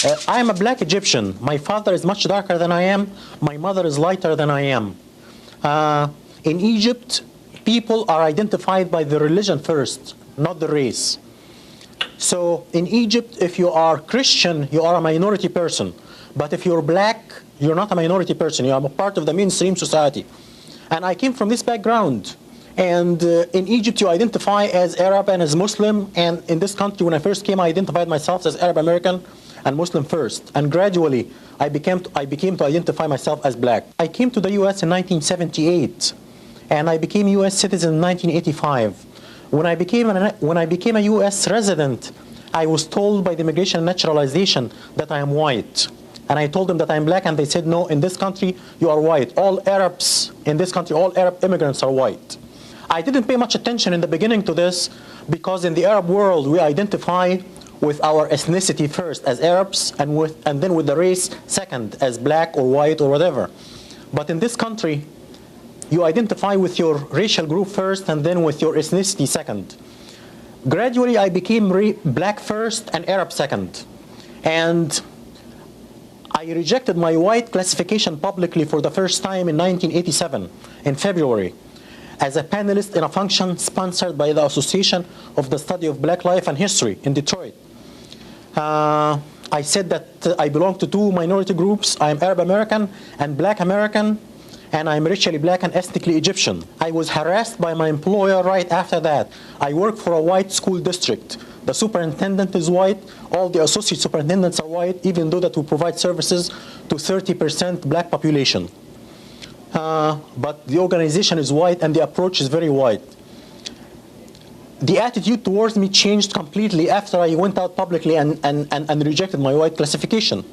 I am a black Egyptian. My father is much darker than I am. My mother is lighter than I am. In Egypt, people are identified by the religion first, not the race. So in Egypt, if you are Christian, you are a minority person. But if you're black, you're not a minority person. You are a part of the mainstream society. And I came from this background. And in Egypt, you identify as Arab and as Muslim. And in this country, when I first came, I identified myself as Arab American and Muslim first. And gradually, I became to identify myself as black. I came to the US in 1978. And I became US citizen in 1985. When I became a US resident, I was told by the Immigration and Naturalization that I am white. And I told them that I'm black, and they said, no, in this country, you are white. All Arabs in this country, all Arab immigrants are white. I didn't pay much attention in the beginning to this, because in the Arab world, we identify with our ethnicity first as Arabs, and then with the race second as black or white or whatever. But in this country, you identify with your racial group first and then with your ethnicity second. Gradually, I became black first and Arab second. And I rejected my white classification publicly for the first time in 1987, in February, as a panelist in a function sponsored by the Association of the Study of Black Life and History in Detroit. I said that I belong to two minority groups. I am Arab American and Black American, and I'm racially black and ethnically Egyptian. I was harassed by my employer right after that. I work for a white school district. The superintendent is white. All the associate superintendents are white, even though that we provide services to 30% black population. But the organization is white and the approach is very white. The attitude towards me changed completely after I went out publicly and rejected my white classification.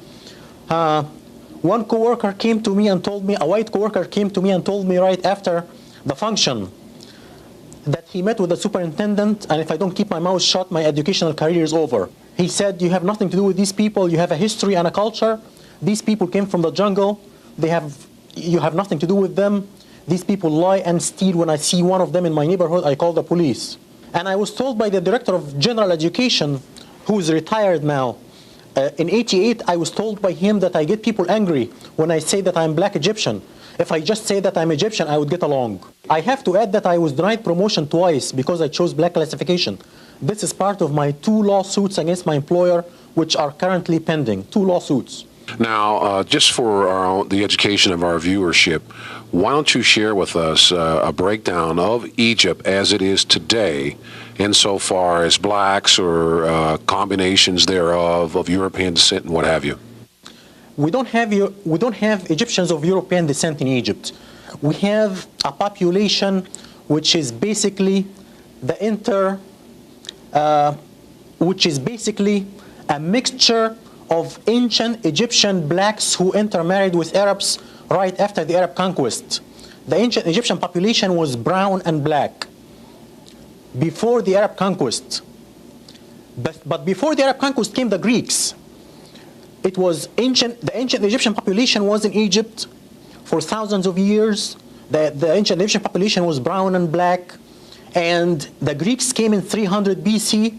One coworker came to me and told me, a white coworker came to me and told me right after the function that he met with the superintendent, and if I don't keep my mouth shut, my educational career is over. He said, you have nothing to do with these people. You have a history and a culture. These people came from the jungle. You have nothing to do with them. These people lie and steal. When I see one of them in my neighborhood, I call the police. And I was told by the director of general education, who is retired now, in '88, I was told by him that I get people angry when I say that I'm black Egyptian. If I just say that I'm Egyptian, I would get along. I have to add that I was denied promotion twice because I chose black classification. This is part of my 2 lawsuits against my employer, which are currently pending, 2 lawsuits. Now, just for the education of our viewership, why don't you share with us a breakdown of Egypt as it is today, insofar as blacks or combinations thereof of European descent and what have you? We don't have Egyptians of European descent in Egypt. We have a population which is basically which is basically a mixture of ancient Egyptian blacks who intermarried with Arabs right after the Arab conquest. The ancient Egyptian population was brown and black before the Arab conquest. But before the Arab conquest came the Greeks. It was the ancient Egyptian population was in Egypt for thousands of years. The ancient Egyptian population was brown and black. And the Greeks came in 300 BC.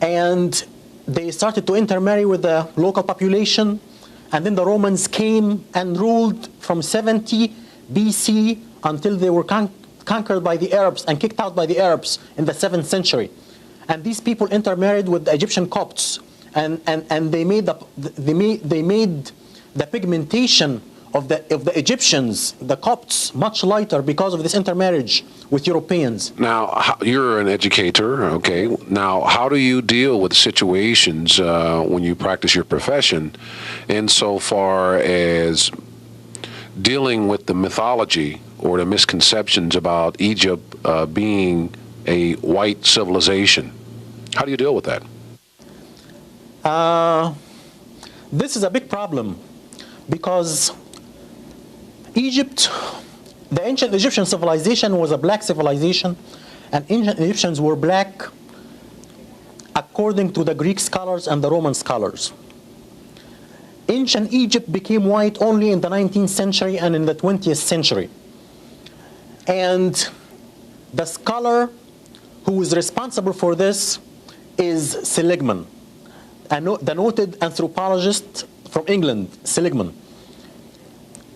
And they started to intermarry with the local population. And then the Romans came and ruled from 70 BC until they were conquered by the Arabs and kicked out by the Arabs in the 7th century. And these people intermarried with the Egyptian Copts. And they made the pigmentation of the Egyptians, the Copts, much lighter because of this intermarriage with Europeans. Now, you're an educator, okay? Now, how do you deal with situations when you practice your profession insofar as dealing with the mythology or the misconceptions about Egypt being a white civilization? How do you deal with that? This is a big problem because Egypt, the ancient Egyptian civilization was a black civilization, and ancient Egyptians were black according to the Greek scholars and the Roman scholars. Ancient Egypt became white only in the 19th century and in the 20th century. And the scholar who is responsible for this is Seligman. the noted anthropologist from England, Seligman.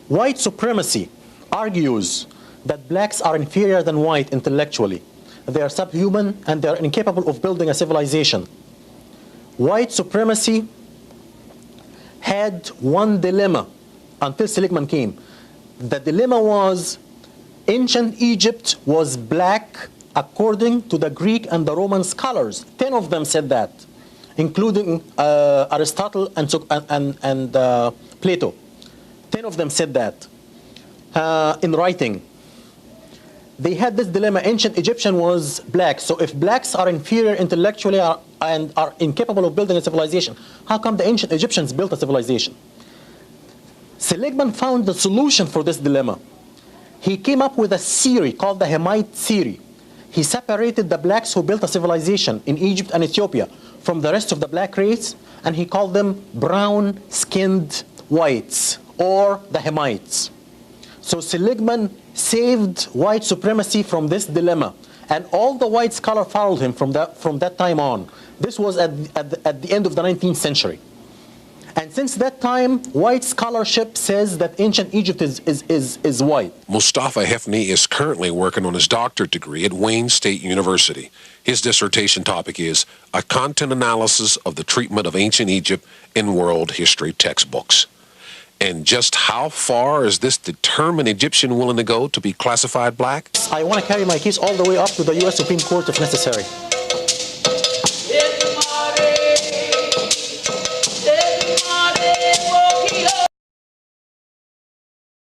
White supremacy argues that blacks are inferior than white intellectually. They are subhuman and they are incapable of building a civilization. White supremacy had one dilemma until Seligman came. The dilemma was ancient Egypt was black according to the Greek and the Roman scholars. 10 of them said that, including Aristotle and Plato. 10 of them said that in writing. They had this dilemma. Ancient Egyptian was black. So if blacks are inferior intellectually and are incapable of building a civilization, how come the ancient Egyptians built a civilization? Seligman found the solution for this dilemma. He came up with a theory called the Hamite theory. He separated the blacks who built a civilization in Egypt and Ethiopia from the rest of the black race, and he called them brown-skinned whites, or the Hamites. So Seligman saved white supremacy from this dilemma, and all the white scholars followed him from that time on. This was at the end of the 19th century. And since that time, white scholarship says that ancient Egypt is white. Mustafa Hefny is currently working on his doctorate degree at Wayne State University. His dissertation topic is a content analysis of the treatment of ancient Egypt in world history textbooks. And just how far is this determined Egyptian willing to go to be classified black? I want to carry my case all the way up to the U.S. Supreme Court if necessary.